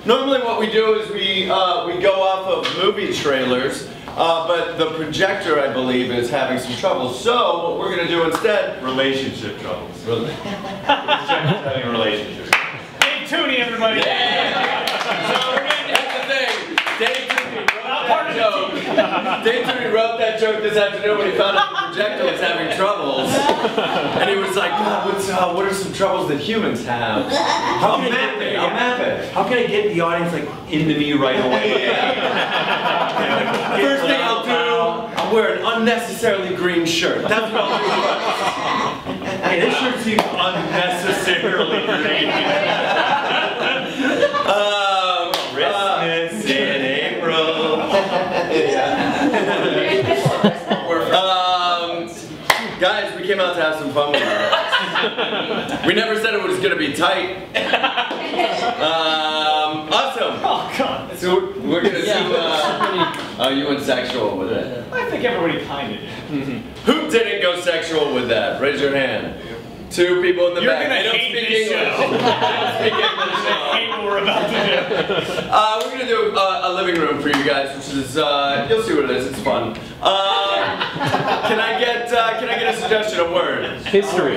Normally what we do is we go off of movie trailers, but the projector, I believe, is having some trouble. So what we're going to do instead... Relationship troubles. Projector's having a relationship. Hey, Theune, everybody! Yeah! So that's the thing. Dave Theune wrote that joke this afternoon when he found out the projector was having troubles. And he was like, God, what are some troubles that humans have? I'll map it. How can I get the audience like into me right away? Yeah. First thing I'll do, I'll wear an unnecessarily green shirt. That's what I'll do first. Hey, this shirt seems unnecessarily green. Christmas in April. Guys, we came out to have some fun with it. We never said it was going to be tight. Awesome. Oh, God. So we're going to do, you went sexual with it. I think everybody kind of did. Who didn't go sexual with that? Raise your hand. Two people in the back. You're gonna hate this show. I don't speak English. I hate what we're about to do. We're gonna do a living room for you guys, which is you'll see what it is. It's fun. Can I get a suggestion? A word. History.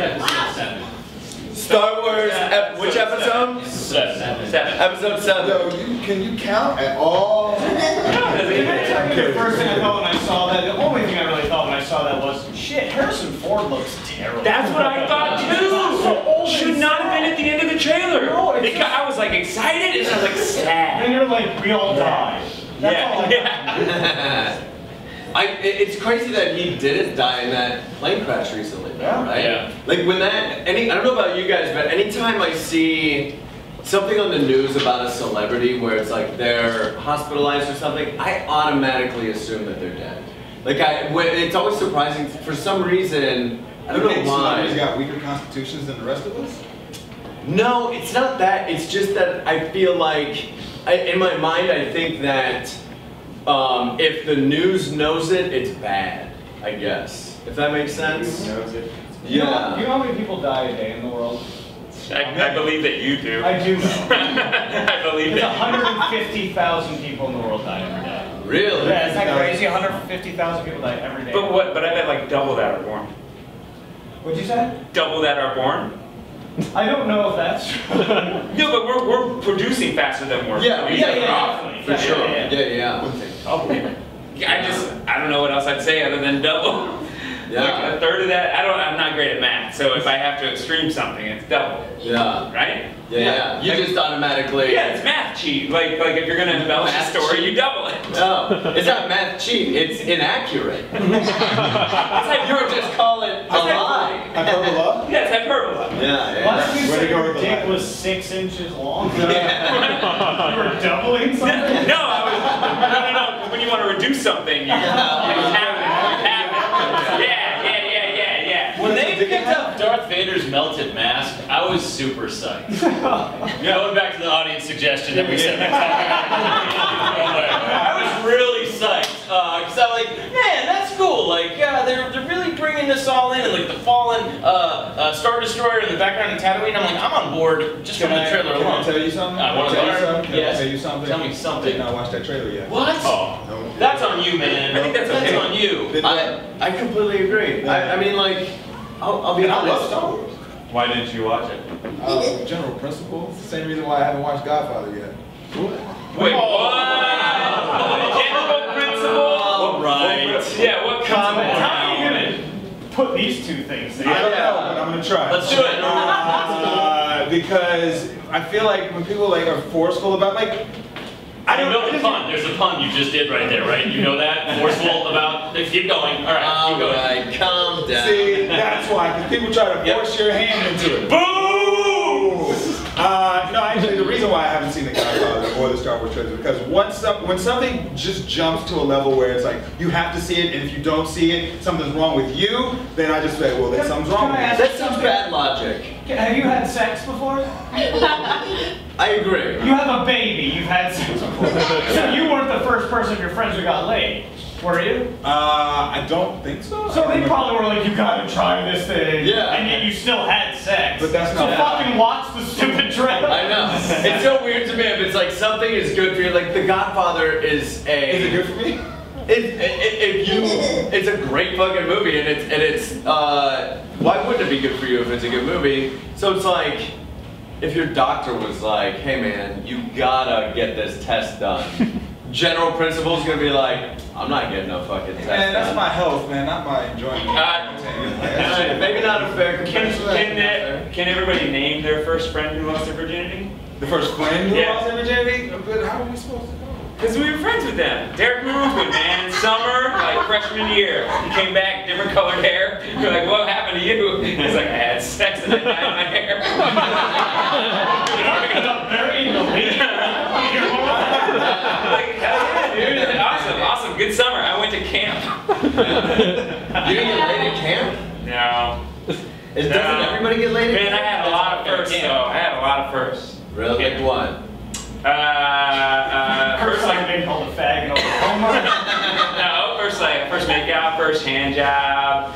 Star Wars. Which episode? 7. Episode 7. Yo, can you count at all? The first thing I thought when I saw that, the only thing I really thought when I saw that was, shit, Harrison Ford looks terrible. That's what I thought too. Should not have been at the end of the trailer. No, I was like excited and I was like sad. And you're like, we all died. Yeah. It's crazy that he didn't die in that plane crash recently, right? Yeah. Like when that, I don't know about you guys, but anytime I see something on the news about a celebrity where it's like they're hospitalized or something, I automatically assume that they're dead. Like it's always surprising for some reason. I don't know why. Celebrities got weaker constitutions than the rest of us? No, it's not that. It's just that I feel like, in my mind, I think that if the news knows it, it's bad, I guess. If that makes sense? Knows it. Yeah. You know how many people die a day in the world? I believe that you do. I do know. I believe There's that. 150,000 people in the world die every day. Really? Yeah, isn't that crazy? 150,000 people die every day. But I bet like double that are born. What'd you say? Double that are born? I don't know if that's true. No, but we're producing faster than we're Yeah, For sure. Yeah. I don't know what else I'd say other than double. Yeah. Like a third of that. I'm not great at math, so if I have to extreme something, it's double. Yeah. Right? Yeah. You just automatically. Yeah, it's math cheat. Like if you're gonna embellish a story, you double it. No, it's not math cheat. It's inaccurate. It's like you would just call it a lie. Hyperbola? Yeah, it's hyperbola. Yeah. Why did you Where say to go your with the dick lie? was 6 inches long? Yeah. You were doubling something? No, no. When you want to reduce something, you have it. Yeah. When they picked up Darth Vader's melted mask, I was super psyched. Going back to the audience suggestion that we said next time. I was really psyched. Because I'm like, man, that's cool. Like, yeah, they're really bringing this all in. And like the fallen Star Destroyer in the background of Tatooine. I'm like, I'm on board just from the trailer alone. Can I tell you something? I want to learn. Can I tell you something? Tell me something. I did not watch that trailer yet. What? Oh. No. That's on you, man. I think that's okay. on you. I completely agree. I mean, like, I'll be I love honest. Star Wars. Why didn't you watch it? General principles. Same reason why I haven't watched Godfather yet. Wait, what? General principle? All right. Yeah, what comment? How are you gonna put these two things I together? don't know, but I'm gonna try. Let's do it. Because I feel like when people like are forceful about I You don't know the pun. There's a pun you just did right there, right? You know that? Forceful about. Keep going. All right, keep going. Alright, calm down. See, that's why, because people try to force your hand into it. Boom! No, actually, the reason why I haven't seen the Godfather or the Star Wars trailer is because when something just jumps to a level where it's like you have to see it, and if you don't see it, something's wrong with you, then I just say, well, then something's wrong with you. That sounds bad logic. Have you had sex before? I agree. You have a baby, you've had sex before. So you weren't the first person of your friends who got laid, were you? I don't think so. So they probably were like, you gotta try this thing. Yeah. And yet you still had sex. But that's not. So fucking watch the stupid trailer. I know. It's so weird to me if it's like something is good for you. Like The Godfather is a. Is it good for me? It's a great fucking movie, and it's why wouldn't it be good for you if it's a good movie? So it's like, if your doctor was like, hey man, you gotta get this test done. General principle's gonna be like, I'm not getting no fucking test Man, that's done. my health, man, not my enjoyment. Maybe not a fair comparison. Can everybody name their first friend who lost their virginity? The first friend who Yeah. lost their virginity? But how are we supposed to know? Because we were friends with them. Derek moved with man. Summer, like freshman year. He came back, different colored hair. We're like, what happened to you? He's like, I had sex and I dyed my hair. Burying the lead. Like, hell yeah, dude. Awesome. Good summer. I went to camp. You didn't get laid at camp? No. Doesn't everybody get laid at camp? Man, I had a lot of firsts, though. I had a lot of firsts. Really? Like what? First like being called a fag in Oklahoma. No, first makeout, first hand job,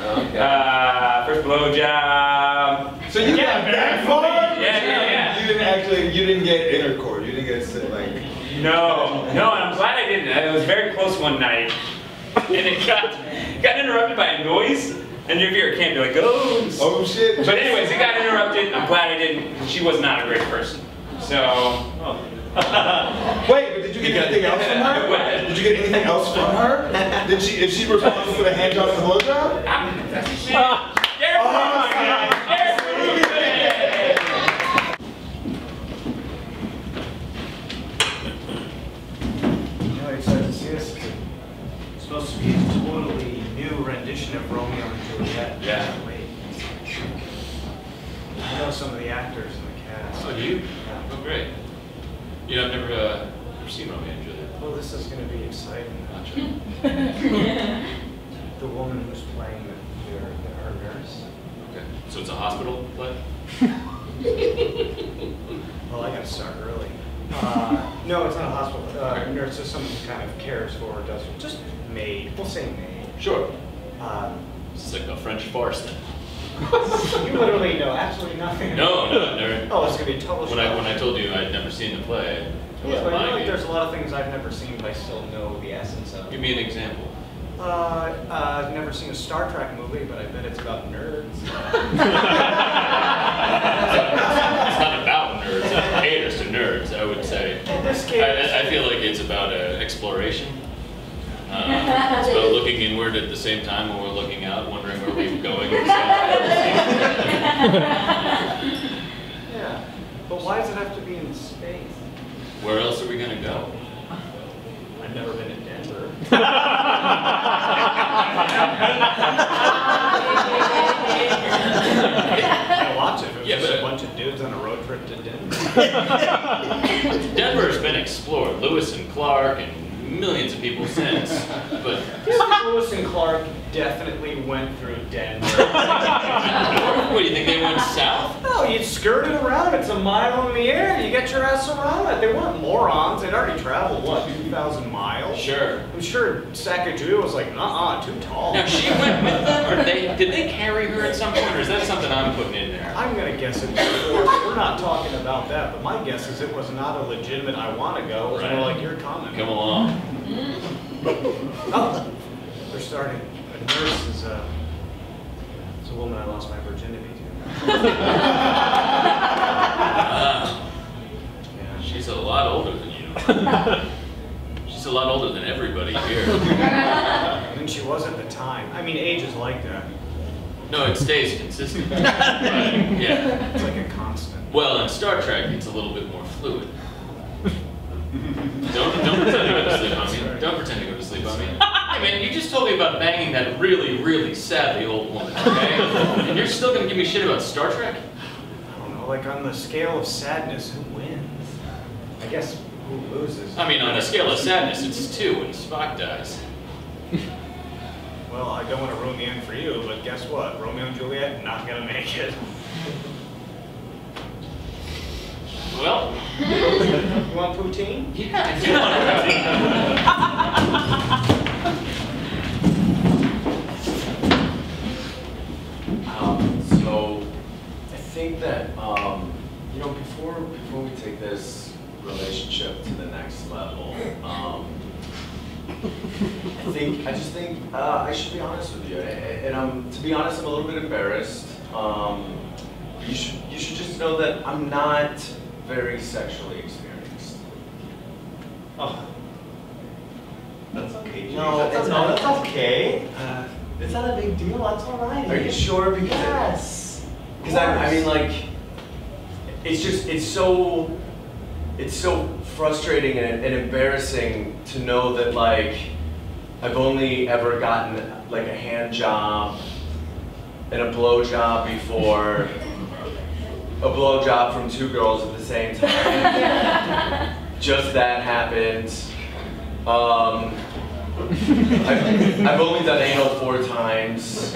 first blow job. So you got very far? Yeah. You didn't get intercourse. You didn't get like. No, and I'm glad I didn't. It was very close one night, and it got interrupted by a noise. And if you're at camp, you're like, oh shit. But anyways, it got interrupted. I'm glad I didn't. She was not a great person. So. Wait, but did you get anything else from her? Did you get anything else from her? Is she responsible for the hand job and the blow job? You know, excited to see us. It's supposed to be a totally new rendition of Romeo and Juliet. Yeah. Wait. I know some of the actors in the cast. Oh, you? Oh, great. You know, I've never seen Romeo and Juliet. Well, this is going to be exciting. Gotcha. The woman who's playing her nurse. Okay. So it's a hospital play? Well, I got to start early. No, it's not a hospital. Nurse is someone who kind of cares for her, does just maid. We'll say maid. Sure. It's like a French farce then. You literally know absolutely nothing. No, never. Oh, it's gonna be a total When I told you I'd never seen the play, I Yeah, wasn't but I lying feel like to you. there's a lot of things I've never seen, but I still know the essence of. Give me an example. I've never seen a Star Trek movie, but I bet it's about nerds. It's not about nerds. It caters to nerds, I would say. In this case, I feel like it's about exploration. It's about looking inward at the same time when we're looking out, wondering where we're going. yeah. But why does it have to be in space? Where else are we gonna go? I've never been in Denver. I watch it. It was just a bunch of dudes on a road trip to Denver. Denver's been explored. Lewis and Clark and millions of people since. But Lewis and Clark definitely went through Denver. what do you think, they went south? No, you skirt it around. It's a mile in the air. You get your ass around it. They weren't morons. They'd already traveled, what, 2,000 miles? Sure. I'm sure Sacagawea was like, too tall. Now she went with them, or did they carry her at some point, or is that something I'm putting in there? I'm going to guess it before. We're not talking about that, but my guess is it was not a legitimate I want to go. It was more like, you're coming. Come along. Oh, they're starting. A nurse is it's a woman I lost my virginity to. Yeah, she's a lot older than you. She's a lot older than everybody here. I mean, she was at the time. I mean, age is like that. No, it stays consistent. Yeah. It's like a constant. Well, in Star Trek, it's a little bit more fluid. Don't pretend to go to sleep on me. Don't pretend to go to sleep on me. Hey man, you just told me about banging that really, really sadly old woman, okay? And you're still gonna give me shit about Star Trek? I don't know, like on the scale of sadness, who wins? I guess who loses? I mean, on the scale of sadness, it's 2 when Spock dies. Well, I don't want to ruin the end for you, but guess what? Romeo and Juliet, not gonna make it. Well, You want poutine? yeah, I do want to. just think I should be honest with you, and to be honest, I'm a little bit embarrassed. You should just know that I'm not very sexually experienced. Oh. That's okay, James. No, that's okay. It's not a big deal. That's all right. Are you sure? Because yes. Because I mean, like, it's so frustrating and embarrassing to know that, like, I've only ever gotten like a hand job and a blow job before. A blow job from 2 girls at the same time. Just that happened. I've only done anal 4 times.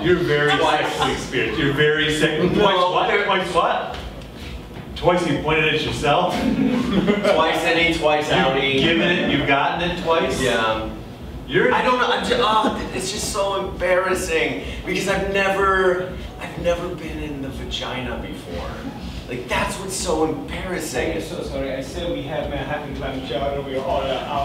You're very sexually experienced. You're very sexually. Twice what? Twice you pointed at yourself? Twice innie, twice outie. You've given it, you've gotten it twice? Yeah. I don't know, it's just so embarrassing because I've never been in the vagina before. Like, that's what's so embarrassing. I'm so sorry, I said we had Manhattan clam chowder, we were all out.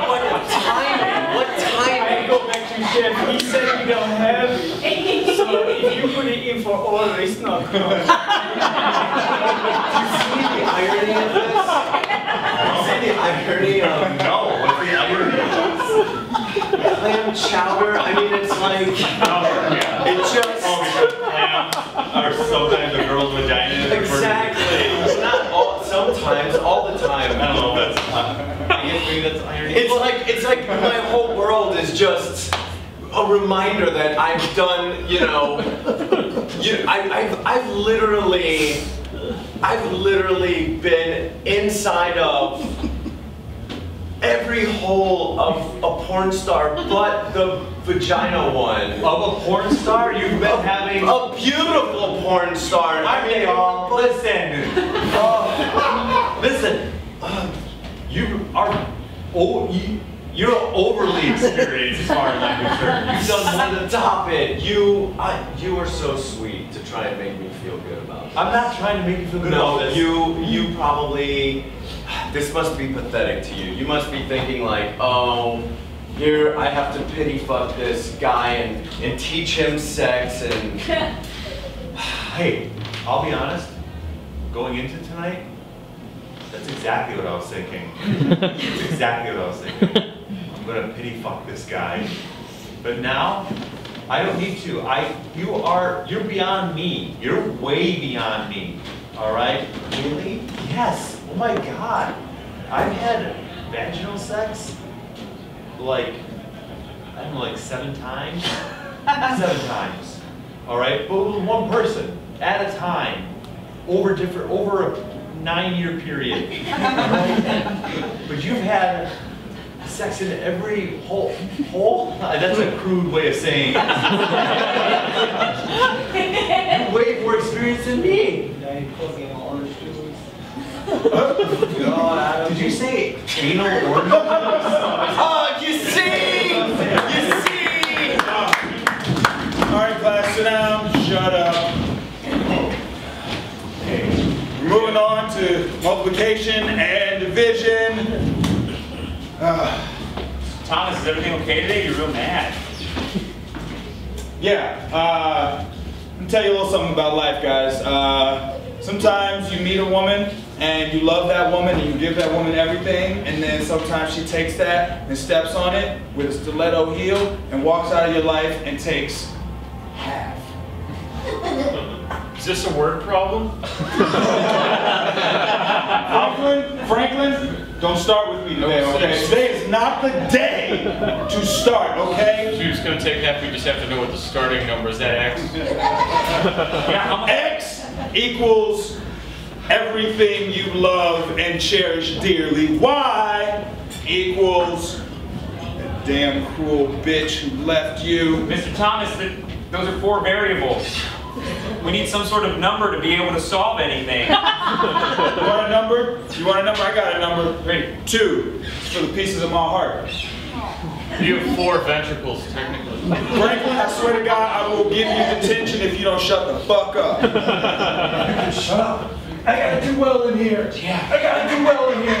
What timing? What timing? I go back to chef, he said we don't have it. So if you put it in for order, it's not good. Do you see the irony of this? See the irony of... No, what's the irony? Clam chowder, I mean, it's like... It just... Or sometimes a girl's vagina. Exactly. It's not all, sometimes, all the time. I don't know if that's... I guess maybe that's irony. It's like my whole world is just a reminder that I've done, you know... I've literally been inside of every hole of a porn star but the vagina one. Of a porn star? You've been having... A beautiful porn star. Aren't they all? Listen. Listen. You're overly experienced as far as I'm concerned. You've done more than... Stop it. You are so sweet to try and make me feel good about this. I'm not trying to make you feel good about this. You probably... This must be pathetic to you. You must be thinking like, oh, here I have to pity fuck this guy and teach him sex and... Hey, I'll be honest. Going into tonight, that's exactly what I was thinking. That's exactly what I was thinking. I'm gonna pity fuck this guy. But now, I don't need to. You're beyond me. You're way beyond me. All right? Really? Yes. Oh my God. I've had vaginal sex like, I don't know, like 7 times? 7 times. All right? But with one person at a time over a 9-year period. But you've had sex in every hole? That's a crude way of saying it. You're way more experienced than me. Did you say anal orgasm? Oh, you see! You see! All right, class, sit down. Shut up. Okay. Moving on to multiplication and division. Thomas, is everything okay today? You're real mad. Yeah, let me tell you a little something about life, guys. Sometimes you meet a woman and you love that woman and you give that woman everything, and then sometimes she takes that and steps on it with a stiletto heel and walks out of your life and takes half. Is this a word problem? Franklin, don't start with me today, okay? Today is not the day to start, okay? If you're just going to take half, we just have to know what the starting number is. That X? X equals everything you love and cherish dearly. Y equals that damn cruel bitch who left you. Mr. Thomas, those are 4 variables. We need some sort of number to be able to solve anything. You want a number? You want a number? I got a number. Great. 2. It's for the pieces of my heart. You have 4 ventricles, technically. Franklin, I swear to God, I will give you detention if you don't shut the fuck up. Shut up. I gotta do well in here. Yeah. I gotta do well in here.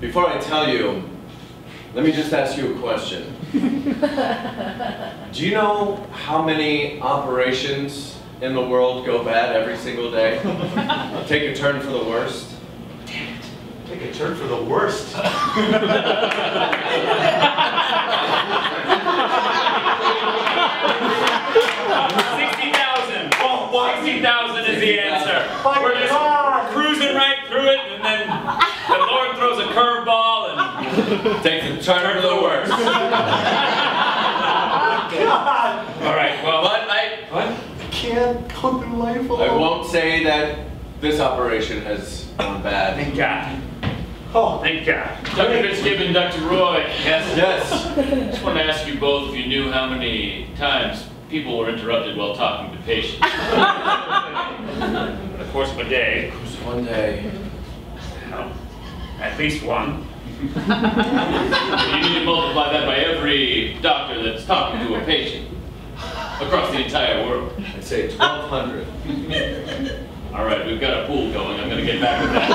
before I tell you, let me just ask you a question. Do you know how many operations in the world go bad every single day? Take a turn for the worst? Damn it. Take a turn for the worst. 60,000 is the answer. We're just cruising right through it, and then the Lord throws a curveball and takes a turn for the worst. All right, well, But I can't come through life alone. I won't say that this operation has gone bad. Thank God. Oh, Thank God. Dr. Fitzgibbon, Dr. Roy. Yes. Yes. I just want to ask you both if you knew how many times people were interrupted while talking to patients. In the course of a day. One day. Well, at least one. You need to multiply that by every doctor that's talking to a patient across the entire world. I'd say 1,200. All right, we've got a pool going. I'm going to get back with that.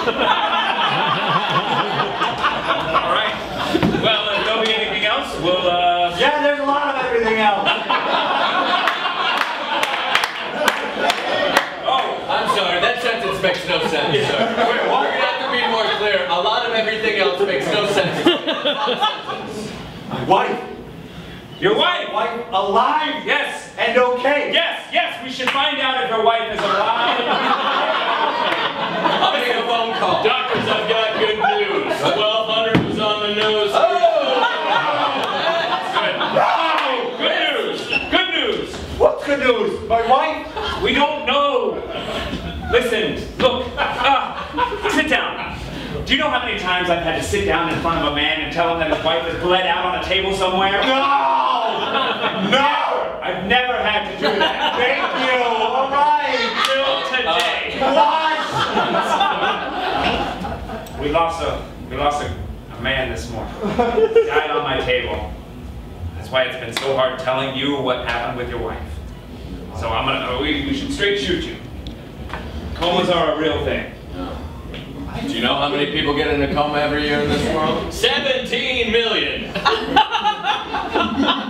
All right. Well, if there'll be anything else, we'll, yeah, there's a lot of everything else. I'm sorry, that sentence makes no sense, sir. We're going to have to be more clear. A lot of everything else makes no sense. My wife. Your wife! Wife alive Yes! and okay. Yes, yes, we should find out if your wife is alive. I'll make a phone call. Doctors, I've got good news. 1,200 was on the nose. Good news! Good news! What's good news? My wife? We don't know. Listen, look, sit down. Do you know how many times I've had to sit down in front of a man and tell him that his wife is bled out on a table somewhere? No! Never! I've never had to do that. Thank you. All right. Till today. What? We lost a man this morning. Died on my table. That's why it's been so hard telling you what happened with your wife. So we should straight shoot you. Comas are a real thing. Do you know how many people get in a coma every year in this world? 17 million.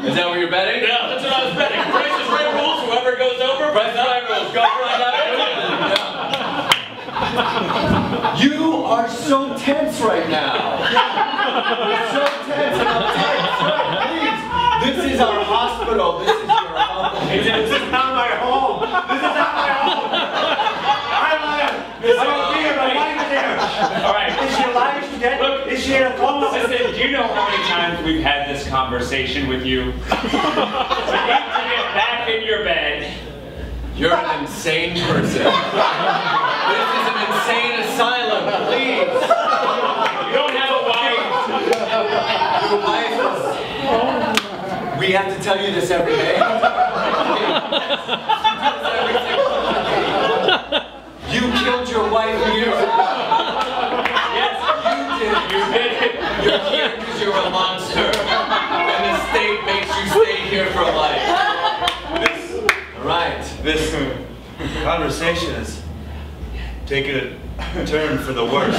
Is that what you're betting? Yeah, that's what I was betting. Price is right rules. Whoever goes over, Price is right rules. Go find out. You are so tense right now. You're so tense and uptight. Please, this is our hospital. This is your home. This is not my home. This is not my home. I'm here. My wife is here. All right. Is she alive? Is she dead? Look, is she in a coma? Listen, do you know how many times we've had this conversation with you? You need to get back in your bed. You're an insane person. This is an insane asylum. Please. You don't have a wife. Your wife is... We have to tell you this every day. You killed your wife years ago. Yes, You did. You're here because you're a monster. And the state makes you stay here for life. Right. This conversation is taking a turn for the worse.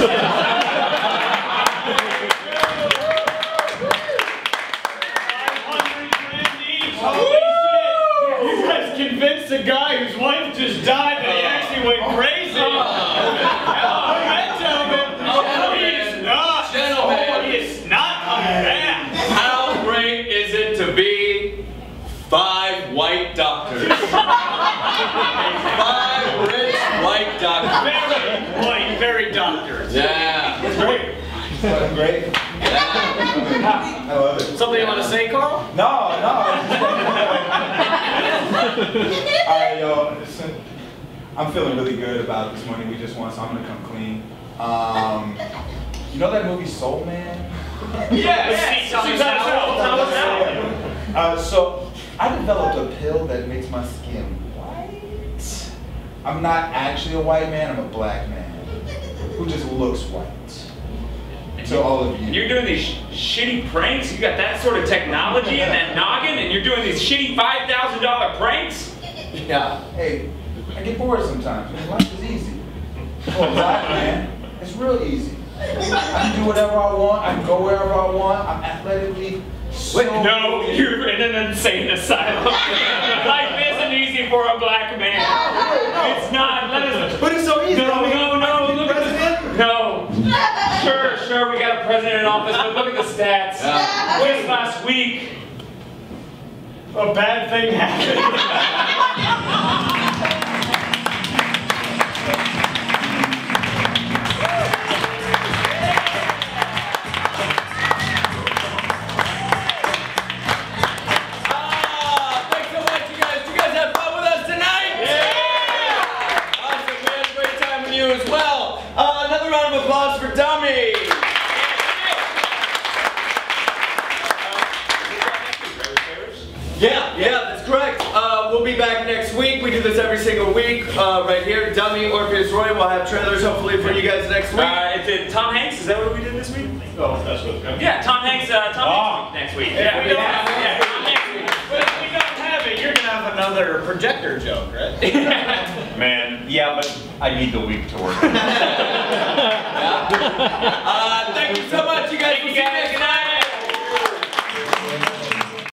You guys convinced a guy whose wife just died that he actually went crazy. He's not coming back. How great is it to be 5 white doctors? 5 rich white doctors. Very white, very doctors. Yeah. That's great. That's great. Yeah. I love it. Something you want to say, Carl? No. Alright, yo, listen. I'm feeling really good about this money we just won, so I'm gonna come clean. You know that movie Soul Man? Yes. So I developed a pill that makes my skin white. I'm not actually a white man, I'm a black man who just looks white. To all of you. You're doing these shitty pranks? You got that sort of technology in that noggin, and you're doing these shitty $5,000 pranks? Yeah. Hey, I get bored sometimes. Man, life is easy. For a black man, it's real easy. I can do whatever I want. I can go wherever I want. I'm athletically. Wait, no, you're in an insane asylum. Life isn't easy for a black man. It's not. Let us. But it's so easy. No, no, no. Look at President? No. Sure, we got a president in office, but look at the stats. Just last week, A bad thing happened. Thanks so much, you guys. You guys have fun with us tonight? Yeah! Awesome, we had a great time with you as well. Another round of applause for Dummy. Yeah, that's correct. We'll be back next week. We do this every single week right here. Dummy, Orpheus Roy. We'll have trailers hopefully for you guys next week. Tom Hanks, is that what we did this week? Oh, that's what's going. Yeah, Tom Hanks next week. Yeah, we don't have But if we don't have it, you're gonna have another projector joke, right? Man, yeah, but I need the week to work. Thank you so much, you guys.